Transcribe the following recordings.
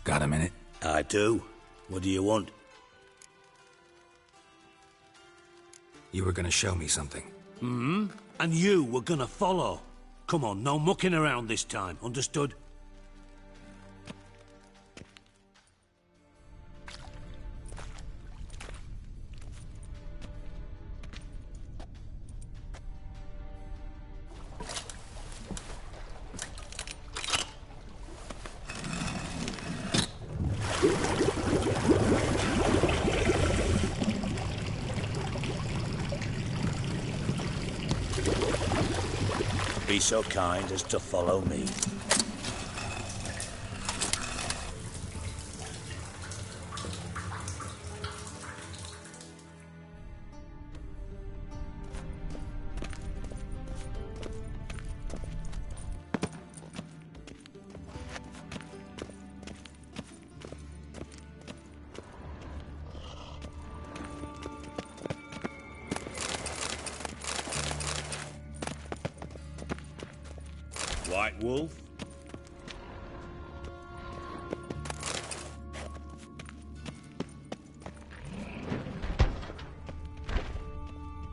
Got a minute? I do. What do you want? You were gonna show me something. Mm-hmm. And you were gonna follow. Come on, no mucking around this time, understood? Be so kind as to follow me. White Wolf?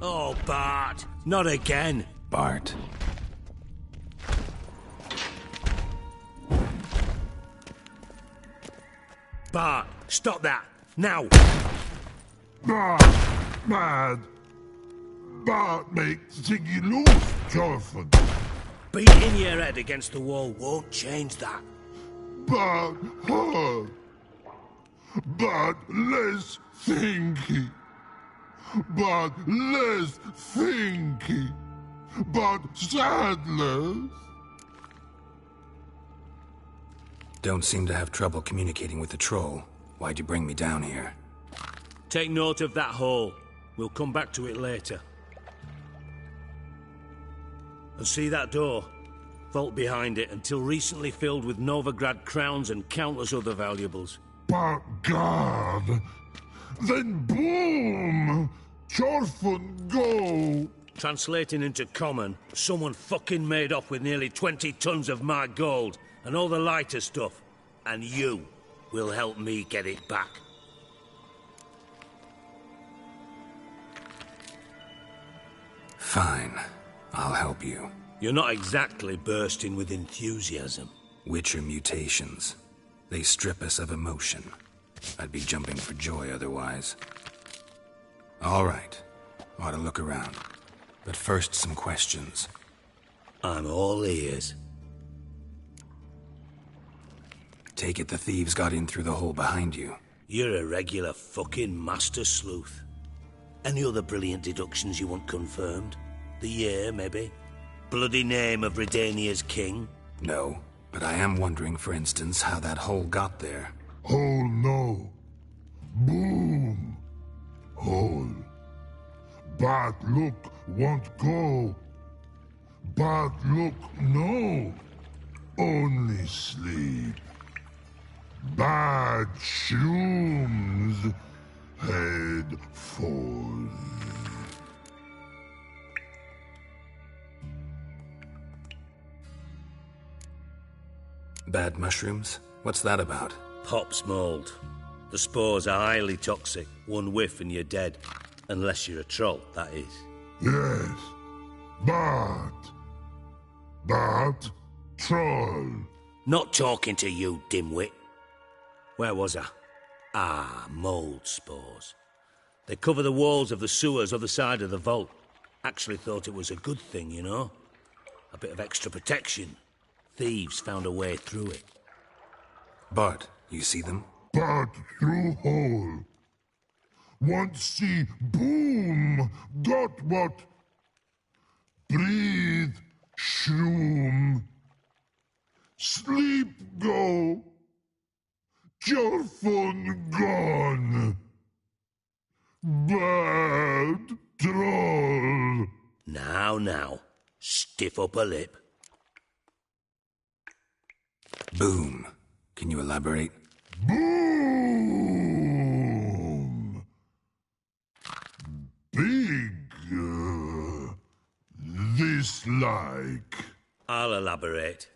Oh, Bart! Not again! Bart. Bart, stop that! Now! Bart, mad. Bart makes Ziggy lose, Jonathan. Beating your head against the wall won't change that. Bart hard. Bart less thinky. Bart less thinky. Bart sadless. Don't seem to have trouble communicating with the troll. Why'd you bring me down here? Take note of that hole. We'll come back to it later. And see that door? Vault behind it, until recently filled with Novigrad crowns and countless other valuables. But God, then boom! Chorfun go! Translating into common, someone fucking made off with nearly 20 tons of my gold, and all the lighter stuff. And you will help me get it back. Fine. I'll help you. You're not exactly bursting with enthusiasm. Witcher mutations. They strip us of emotion. I'd be jumping for joy otherwise. All right. Ought to look around. But first, some questions. I'm all ears. Take it the thieves got in through the hole behind you. You're a regular fucking master sleuth. Any other brilliant deductions you want confirmed? The year, maybe? Bloody name of Redania's king? No, but I am wondering, for instance, how that hole got there. Hole no. Boom. Hole. Bad look won't go. Bad look no. Only sleep. Bad shrooms. Head falls. Bad mushrooms? What's that about? Pop's mold. The spores are highly toxic. One whiff and you're dead. Unless you're a troll, that is. Yes. Bad. Bad troll. Not talking to you, dimwit. Where was I? Ah, mold spores. They cover the walls of the sewers other side of the vault. Actually thought it was a good thing, you know? A bit of extra protection. Thieves found a way through it. Bart, you see them? but through hole. Once see boom, got what? Breathe, shroom. Sleep go. Your fun gone. Bad troll. Now, stiff upper lip. Boom. Can you elaborate? Boom! Big, this like. I'll elaborate.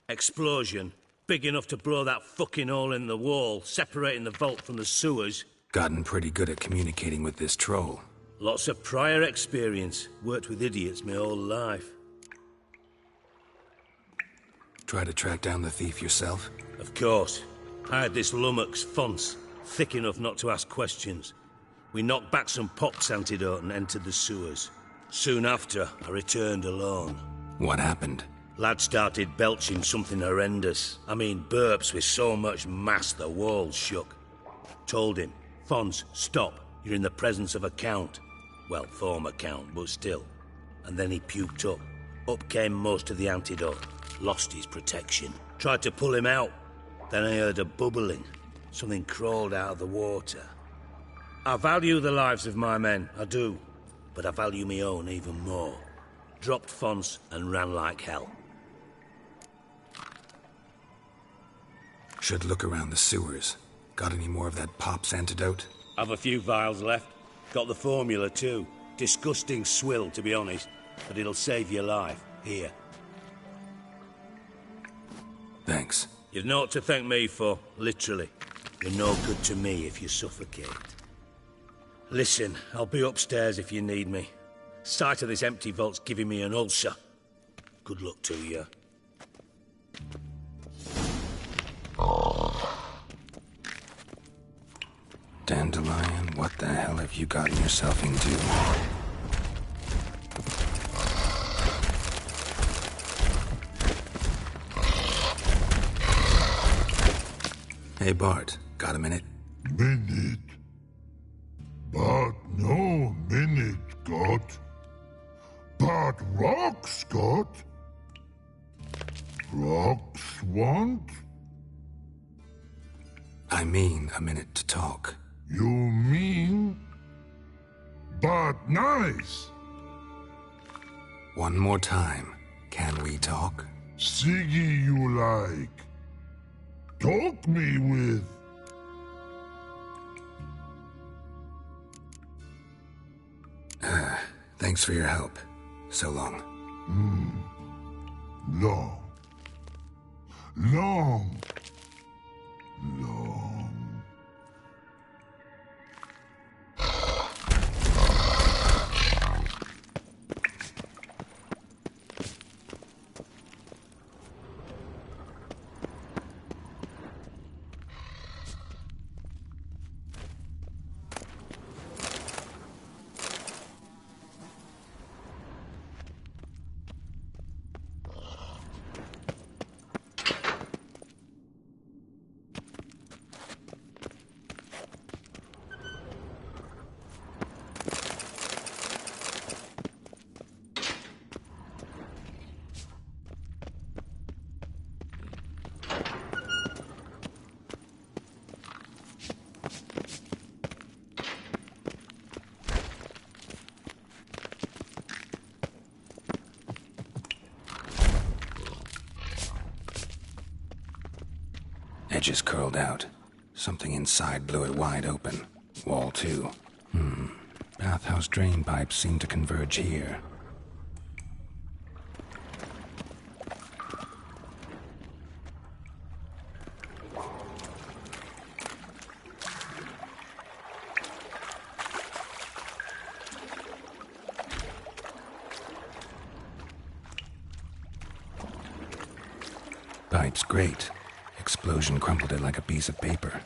Explosion. Big enough to blow that fucking hole in the wall, separating the vault from the sewers. Gotten pretty good at communicating with this troll. Lots of prior experience. Worked with idiots my whole life. Try to track down the thief yourself? Of course. I had this lummox Fonce, thick enough not to ask questions. We knocked back some Pop's antidote and entered the sewers. Soon after, I returned alone. What happened? Lad started belching something horrendous. I mean, burps with so much mass the walls shook. Told him, Fonz, stop. You're in the presence of a count. Well, former count, but still. And then he puked up. Up came most of the antidote. Lost his protection. Tried to pull him out. Then I heard a bubbling. Something crawled out of the water. I value the lives of my men, I do. But I value my own even more. Dropped Fonz and ran like hell. Should look around the sewers. Got any more of that Pop's antidote? I've a few vials left. Got the formula too. Disgusting swill, to be honest. But it'll save your life. Here. Thanks. You've naught to thank me for, literally. You're no good to me if you suffocate. Listen, I'll be upstairs if you need me. Sight of this empty vault's giving me an ulcer. Good luck to you. Dandelion, what the hell have you gotten yourself into? Hey Bart, got a minute? Minute. But no minute got. But rocks got. Rocks want? I mean a minute to talk. You mean? But nice. One more time. Can we talk? Siggy you like. Talk me with. Thanks for your help. So long. Long. Long. Long. Edges curled out. Something inside blew it wide open. Wall too. Bathhouse drain pipes seem to converge here. Pipes great. Explosion crumpled it like a piece of paper.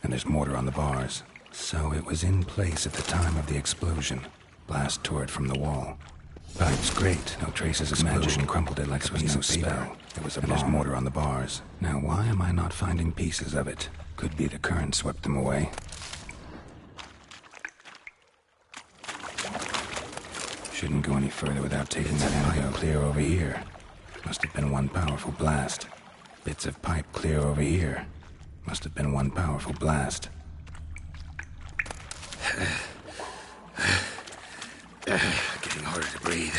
And there's mortar on the bars. So it was in place at the time of the explosion. Blast tore it from the wall. Pipe's great. No traces of explosion crumpled it like a piece of paper. It was a bomb. There's mortar on the bars. Now, why am I not finding pieces of it? Could be the current swept them away. Shouldn't go any further without taking that pipe clear over here. Must have been one powerful blast. Bits of pipe clear over here. Must have been one powerful blast. Getting harder to breathe.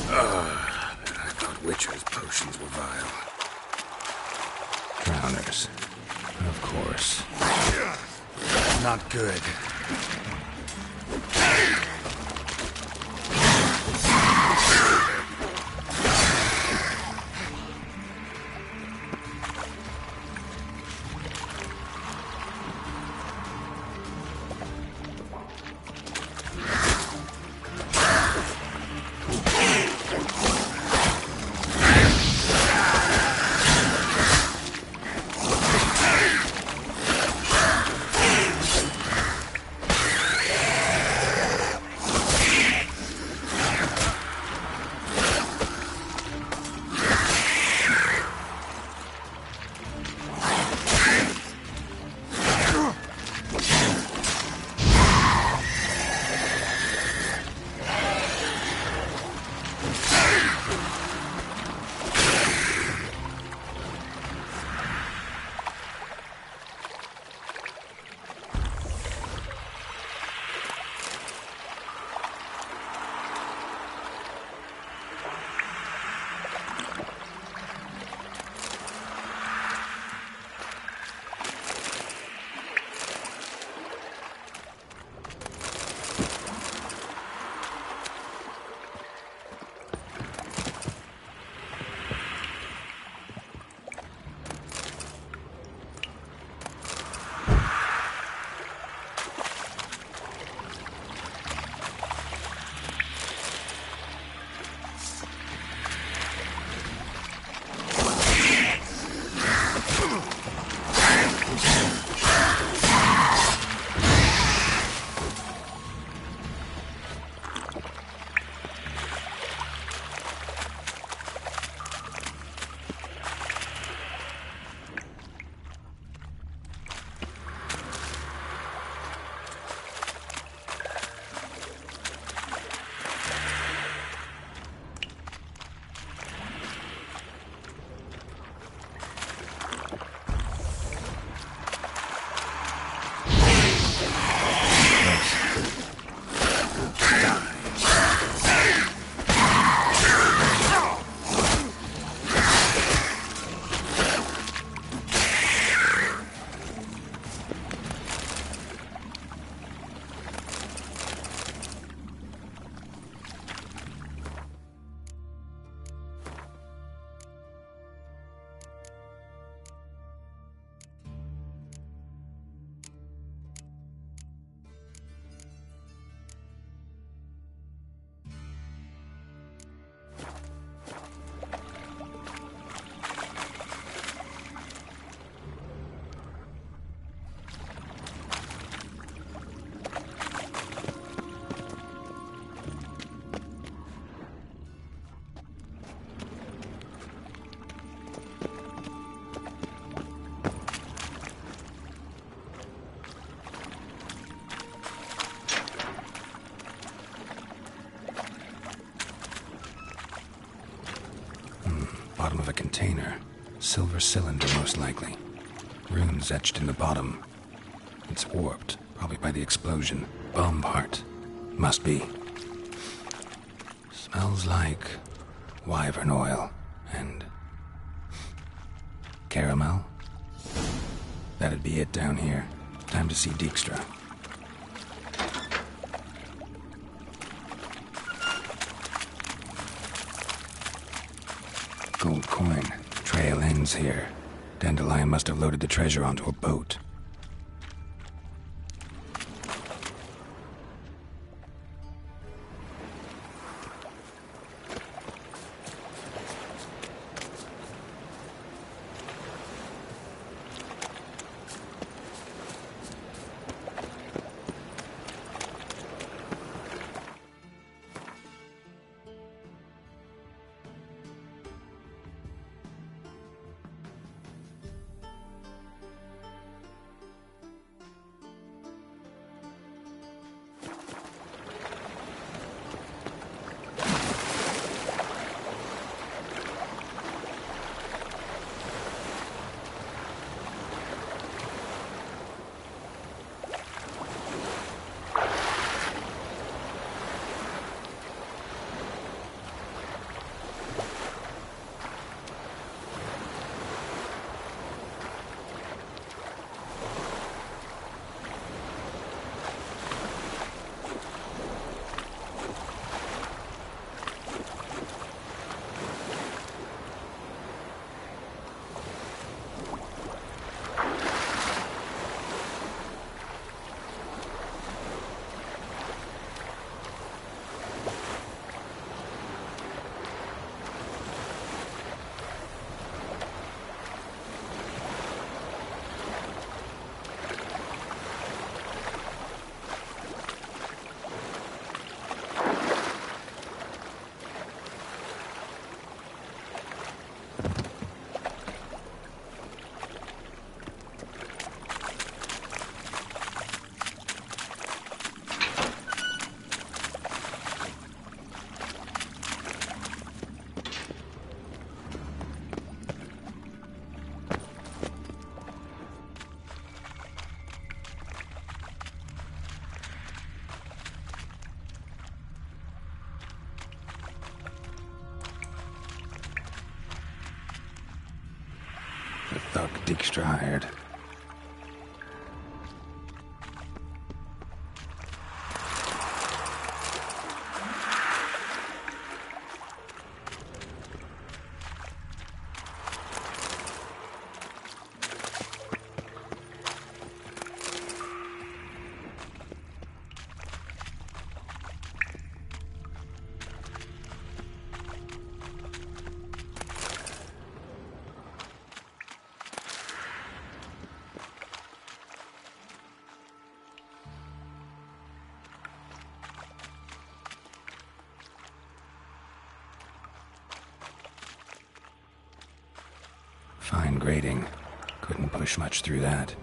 I thought Witcher's potions were vile. Drowners. Of course. Not good. bottom of a container. Silver cylinder, most likely. Runes etched in the bottom. It's warped, probably by the explosion. Bomb part. Must be. Smells like wyvern oil and caramel. That'd be it down here. Time to see Dijkstra. Gold coin. Trail ends here. Dandelion must have loaded the treasure onto a boat. The thug Dijkstra hired. Fine grading. Couldn't push much through that.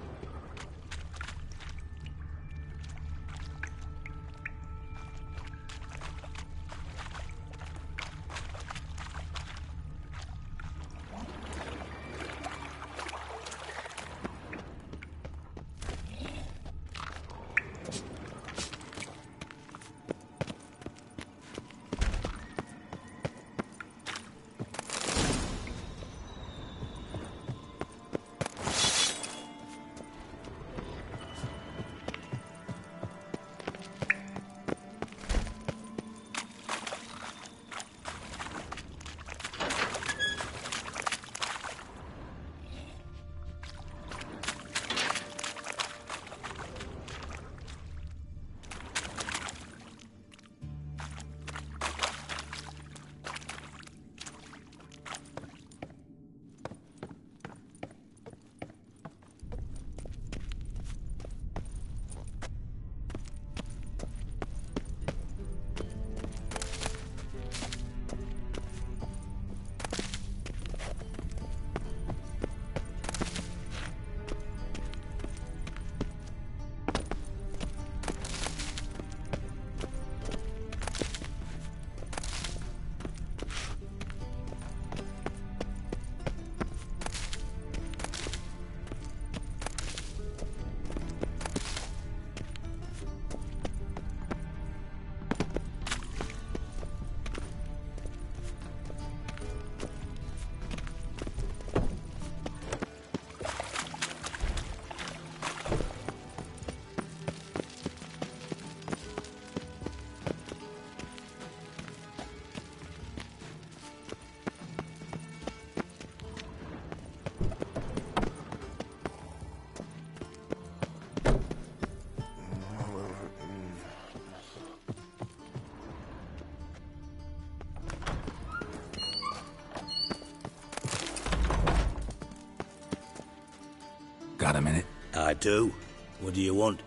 Got a minute? I do. What do you want?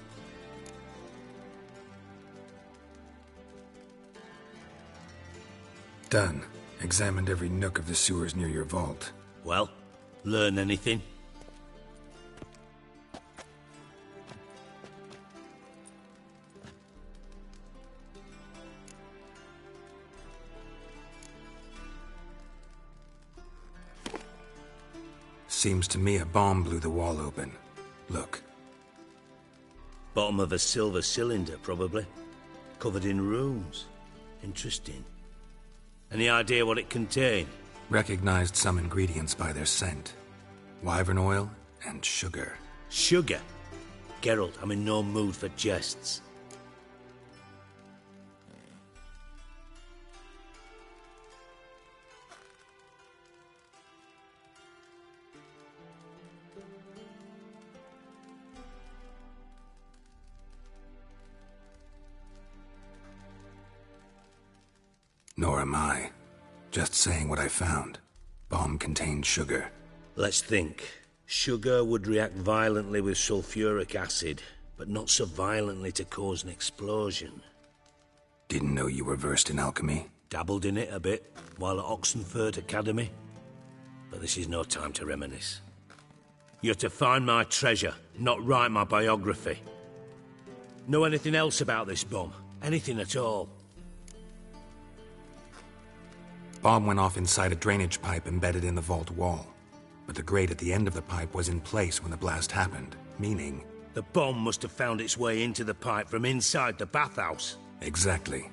Done. Examined every nook of the sewers near your vault. Well, learn anything? Seems to me a bomb blew the wall open. Look. Bottom of a silver cylinder, probably. Covered in runes. Interesting. Any idea what it contained? Recognized some ingredients by their scent. Wyvern oil and sugar. Sugar? Geralt, I'm in no mood for jests. Nor am I. Just saying what I found. Bomb contained sugar. Let's think. Sugar would react violently with sulfuric acid, but not so violently to cause an explosion. Didn't know you were versed in alchemy. Dabbled in it a bit while at Oxenford Academy. But this is no time to reminisce. You're to find my treasure, not write my biography. Know anything else about this bomb? Anything at all? Bomb went off inside a drainage pipe embedded in the vault wall. But the grate at the end of the pipe was in place when the blast happened, meaning... The bomb must have found its way into the pipe from inside the bathhouse. Exactly.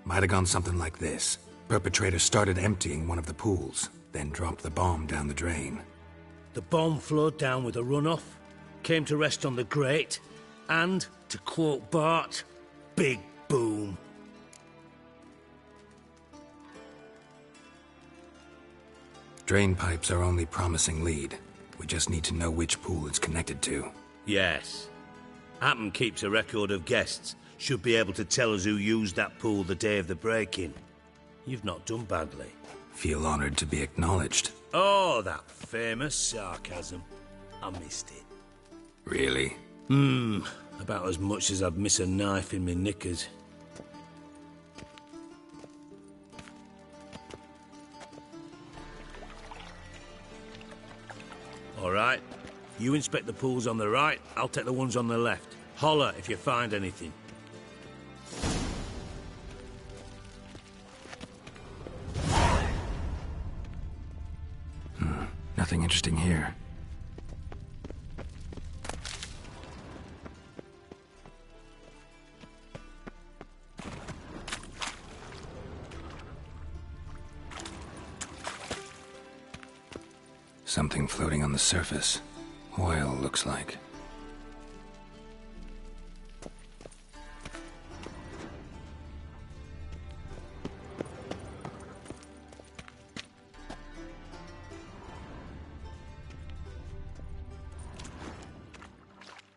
Might have gone something like this. Perpetrator started emptying one of the pools, then dropped the bomb down the drain. The bomb flowed down with a runoff, came to rest on the grate, and, to quote Bart, big boom. Drain pipes are only promising lead. We just need to know which pool it's connected to. Yes. Hammond keeps a record of guests. Should be able to tell us who used that pool the day of the break-in. You've not done badly. Feel honored to be acknowledged. Oh, that famous sarcasm. I missed it. Really? About as much as I'd miss a knife in my knickers. All right. You inspect the pools on the right, I'll take the ones on the left. Holler if you find anything. Nothing interesting here. Something floating on the surface. Oil, looks like.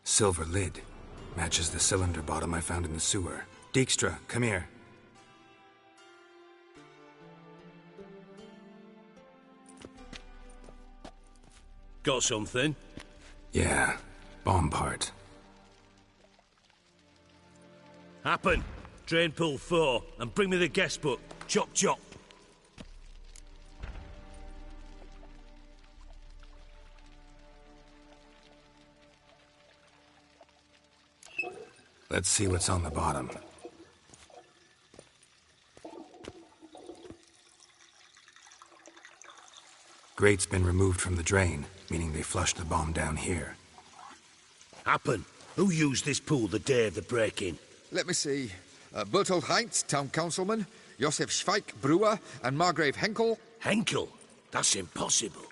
Silver lid. Matches the cylinder bottom I found in the sewer. Dijkstra, come here. Got something? Yeah, bomb part. Happen. Drain pool 4, and bring me the guest book. Chop chop. Let's see what's on the bottom. Grate's been removed from the drain, meaning they flushed the bomb down here. Happen. Who used this pool the day of the break-in? Let me see. Bertold Heinz, town councilman, Josef Schweik, brewer, and Margrave Henkel. Henkel? That's impossible.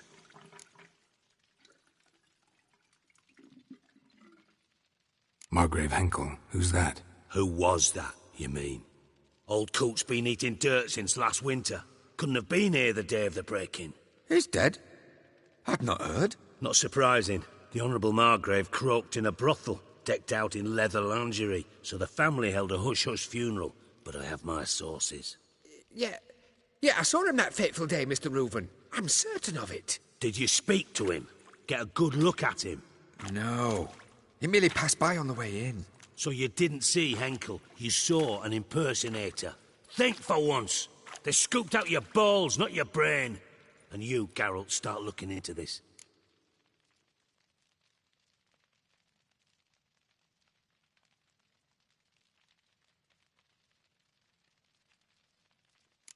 Margrave Henkel, who's that? Who was that, you mean? Old Coot's been eating dirt since last winter. Couldn't have been here the day of the break-in. He's dead? I'd not heard. Not surprising. The Honourable Margrave croaked in a brothel, decked out in leather lingerie, so the family held a hush-hush funeral, but I have my sources. Yeah, I saw him that fateful day, Mr. Reuven. I'm certain of it. Did you speak to him? Get a good look at him? No. He merely passed by on the way in. So you didn't see Henkel, you saw an impersonator. Think for once. They scooped out your balls, not your brain. And you, Geralt, start looking into this.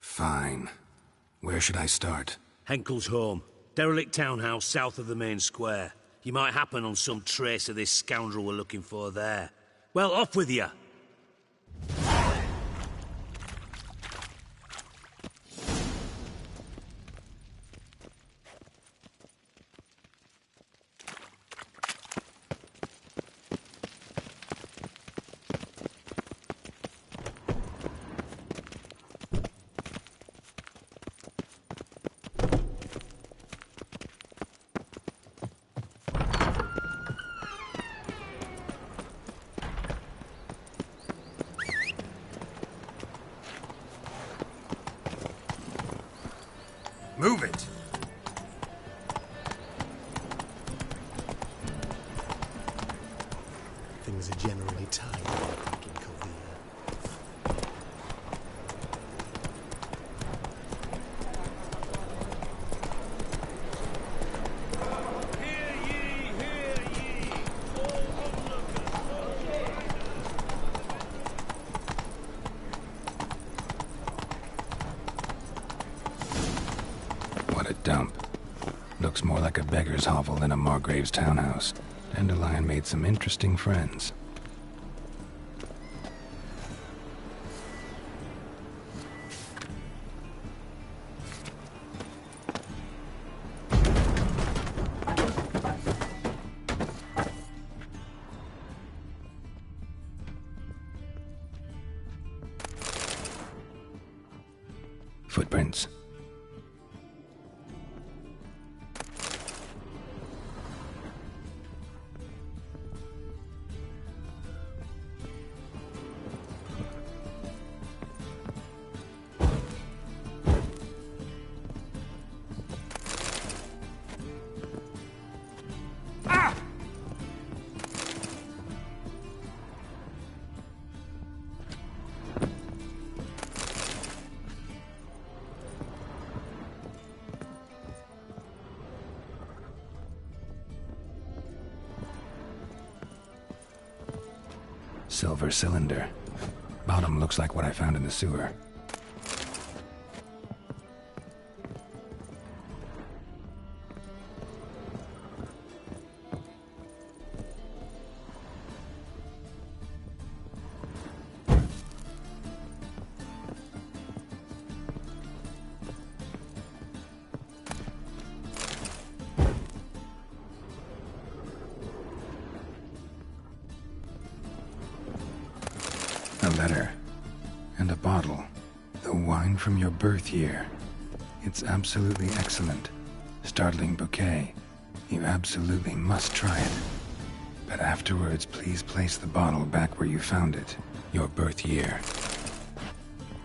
Fine. Where should I start? Henkel's home. Derelict townhouse south of the main square. You might happen on some trace of this scoundrel we're looking for there. Well, off with you! Move it! Things are generally tight back in Caldea. What a dump. Looks more like a beggar's hovel than a Margrave's townhouse. Dandelion made some interesting friends. Footprints. Silver cylinder. Bottom looks like what I found in the sewer. A letter. And a bottle. The wine from your birth year. It's absolutely excellent. Startling bouquet. You absolutely must try it. But afterwards, please place the bottle back where you found it. Your birth year.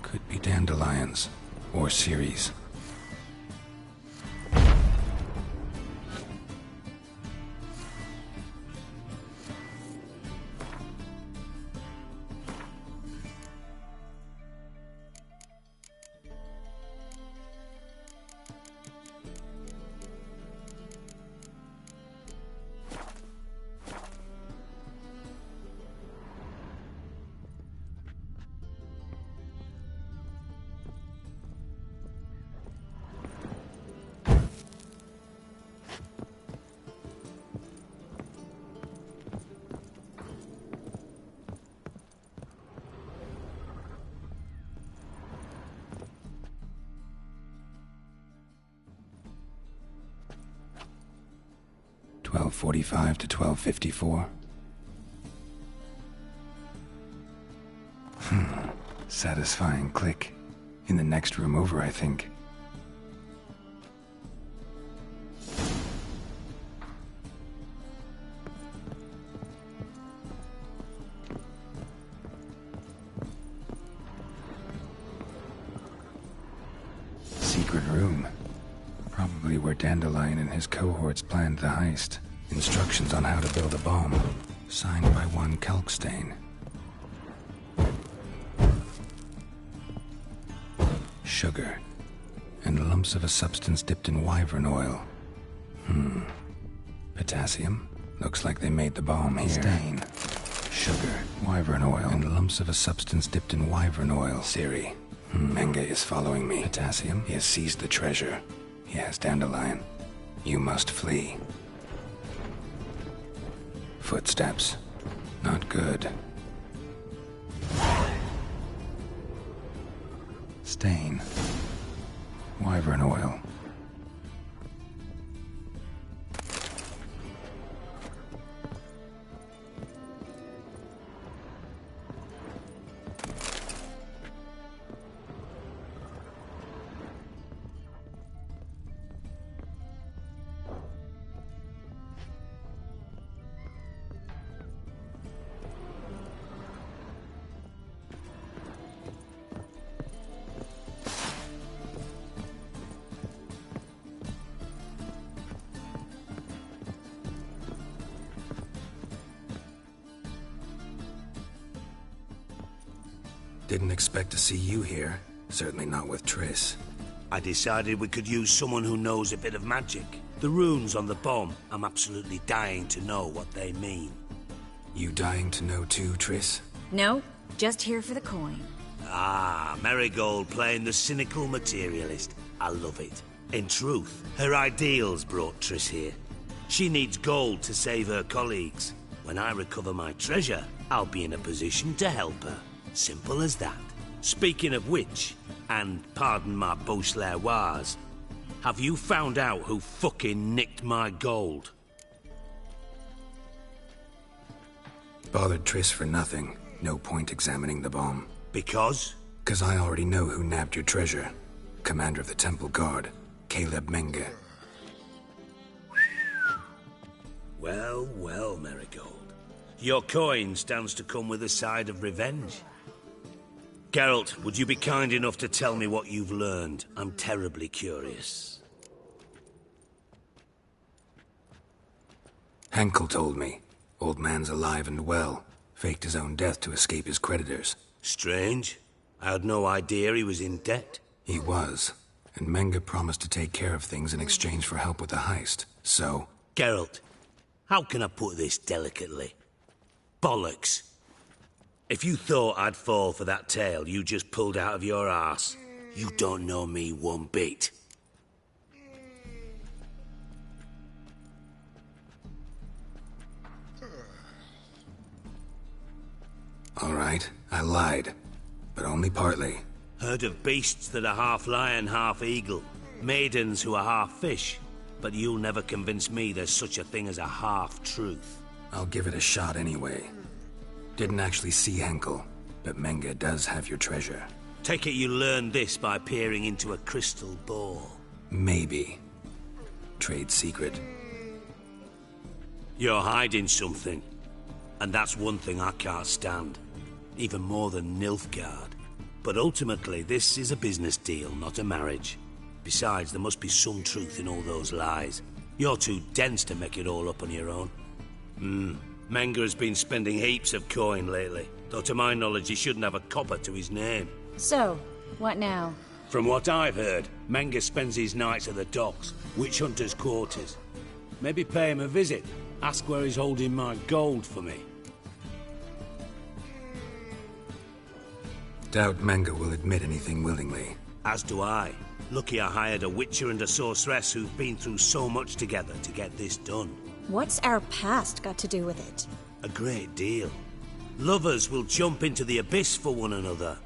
Could be dandelions. Or Ceres. $12:45 to $12:54. Satisfying click. In the next room over, I think. Secret room. Probably where Dandelion and his cohorts planned the heist. Instructions on how to build a bomb, signed by one Kalkstain. Sugar, and lumps of a substance dipped in wyvern oil. Potassium? Looks like they made the bomb here. Stain. Sugar, wyvern oil, and lumps of a substance dipped in wyvern oil. Siri. Menge is following me. Potassium? He has seized the treasure. He has Dandelion. You must flee. Footsteps. Not good. Stain. Wyvern oil. Didn't expect to see you here. Certainly not with Triss. I decided we could use someone who knows a bit of magic. The runes on the bomb, I'm absolutely dying to know what they mean. You dying to know too, Triss? No, just here for the coin. Ah, Marigold playing the cynical materialist. I love it. In truth, her ideals brought Triss here. She needs gold to save her colleagues. When I recover my treasure, I'll be in a position to help her. Simple as that. Speaking of which, and pardon my Beauclervois, have you found out who fucking nicked my gold? Bothered Triss for nothing. No point examining the bomb. Because? 'Cause I already know who nabbed your treasure. Commander of the Temple Guard, Caleb Menge. Well, well, Marigold. Your coin stands to come with a side of revenge. Geralt, would you be kind enough to tell me what you've learned? I'm terribly curious. Henkel told me. Old man's alive and well. Faked his own death to escape his creditors. Strange. I had no idea he was in debt. He was. And Menge promised to take care of things in exchange for help with the heist. So... Geralt, how can I put this delicately? Bollocks. If you thought I'd fall for that tale you just pulled out of your arse, you don't know me one bit. All right, I lied. But only partly. Heard of beasts that are half lion, half eagle. Maidens who are half fish. But you'll never convince me there's such a thing as a half-truth. I'll give it a shot anyway. Didn't actually see Henkel, but Menge does have your treasure. Take it you learned this by peering into a crystal ball. Maybe. Trade secret. You're hiding something. And that's one thing I can't stand. Even more than Nilfgaard. But ultimately, this is a business deal, not a marriage. Besides, there must be some truth in all those lies. You're too dense to make it all up on your own. Menge has been spending heaps of coin lately. Though to my knowledge, he shouldn't have a copper to his name. So, what now? From what I've heard, Menge spends his nights at the docks, witch hunters' quarters. Maybe pay him a visit. Ask where he's holding my gold for me. Doubt Menge will admit anything willingly. As do I. Lucky I hired a witcher and a sorceress who've been through so much together to get this done. What's our past got to do with it? A great deal. Lovers will jump into the abyss for one another.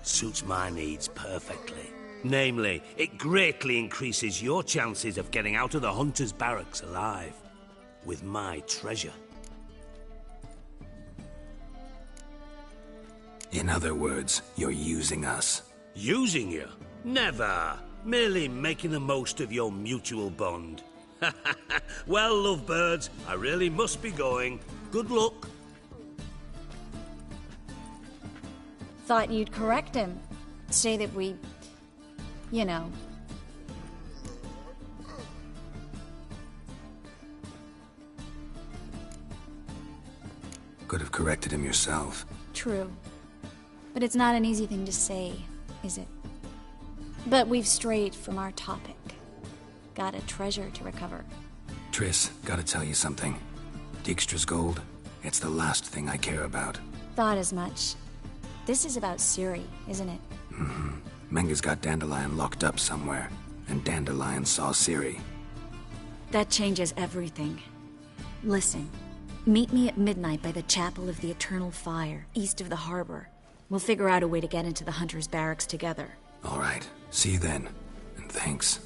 Suits my needs perfectly. Namely, it greatly increases your chances of getting out of the hunter's barracks alive. With my treasure. In other words, you're using us. Using you? Never. Merely making the most of your mutual bond. Well, lovebirds, I really must be going. Good luck. Thought you'd correct him. Say that we... you know... corrected him yourself. True. But it's not an easy thing to say, is it? But we've strayed from our topic. Got a treasure to recover. Triss, gotta tell you something. Dijkstra's gold, it's the last thing I care about. Thought as much. This is about Ciri, isn't it? Menga's got Dandelion locked up somewhere, and Dandelion saw Ciri. That changes everything. Listen, meet me at midnight by the Chapel of the Eternal Fire, east of the harbor. We'll figure out a way to get into the Hunter's barracks together. All right, see you then, and thanks.